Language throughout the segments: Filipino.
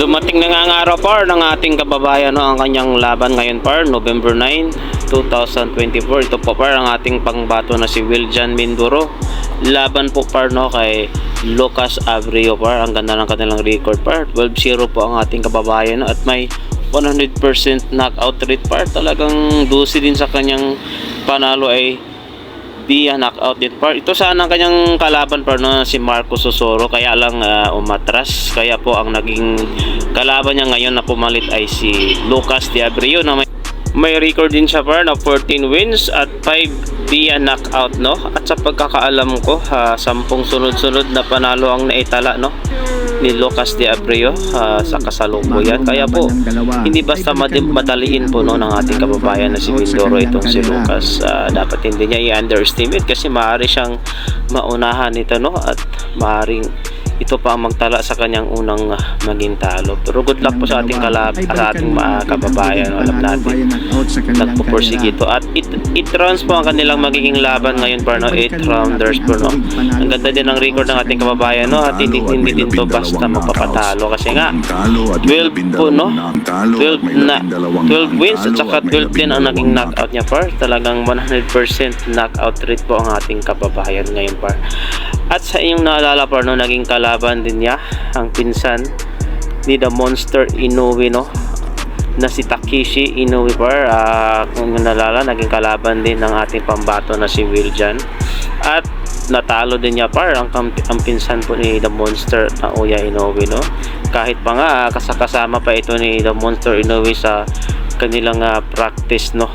Dumating na nga ang araw par ng ating kababayan, no, ang kanyang laban ngayon par, November 9, 2024. Ito po par ang ating pangbato na si Wiljan Mindoro. Laban po par, no, kay Lucas Abreu par. Ang ganda ng kanilang record par. 12-0 po ang ating kababayan, no, at may 100% knockout rate par. Talagang dusi din sa kanyang panalo ay via knockout din par. Ito sana ang kanyang kalaban par, no, si Marco Sosoro, kaya lang umatras. Kaya po ang naging kalaban niya ngayon na pumalit ay si Lucas Abreu na may record din siya par na 14 wins at 5 via knockout, no. At sa pagkakaalam ko, 10 sunod-sunod na panalo ang naitala, no, ni Lucas Abreu sa kasalukuyan. Kaya po hindi basta madaliin po, no, ng ating kababayan na si Mindoro itong si Lucas. Dapat hindi niya i-underestimate kasi maaari siyang maunahan nito, no, at maaaring ito pa ang magtala sa kanyang unang maging talo. Pero good luck po sa ating kababayan. Alam natin nagpupursige ito at 8 rounds po ang kanilang magiging laban ngayon par, no, 8 rounders po, no. Ang ganda din ng record ng ating kababayan, no, at hindi din to basta magpapatalo kasi nga 12 po, no, 12 wins at saka 12 din ang naging knockout niya par. Talagang 100% knockout rate po ang ating kababayan ngayon par. At sa inyong naalala par, no, naging kalaban din niya ang pinsan ni The Monster Inoue, no, na si Takeshi Inoue par. Kung naalala, naging kalaban din ng ating pambato na si Wiljan at natalo din niya par ang pinsan po ni The Monster na Uya Inoue, no. Kahit pa nga kasama pa ito ni The Monster Inoue sa kanilang practice, no,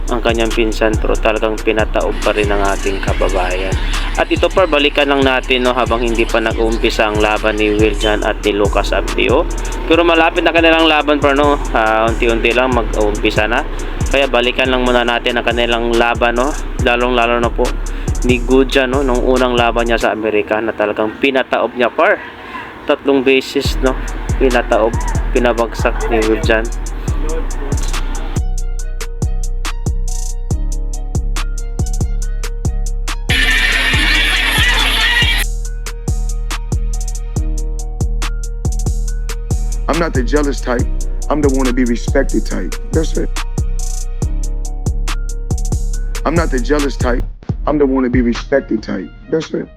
ang kanyang pinsan, pero talagang pinataob pa rin ng ating kababayan. At ito par, balikan lang natin, no, habang hindi pa nag-uumpisa ang laban ni Wiljan at ni Lucas Abreu. Pero malapit na kanilang laban par, no, unti-unti lang mag-uumpisa na. Kaya balikan lang muna natin ang kanilang laban, no, lalong-lalo na po ni Gujan, no, nung unang laban niya sa Amerika na talagang pinataob niya par. 3 beses, no, pinabagsak ni Wiljan. I'm not the jealous type. I'm the one to be respected type. That's it. I'm not the jealous type. I'm the one to be respected type. That's it.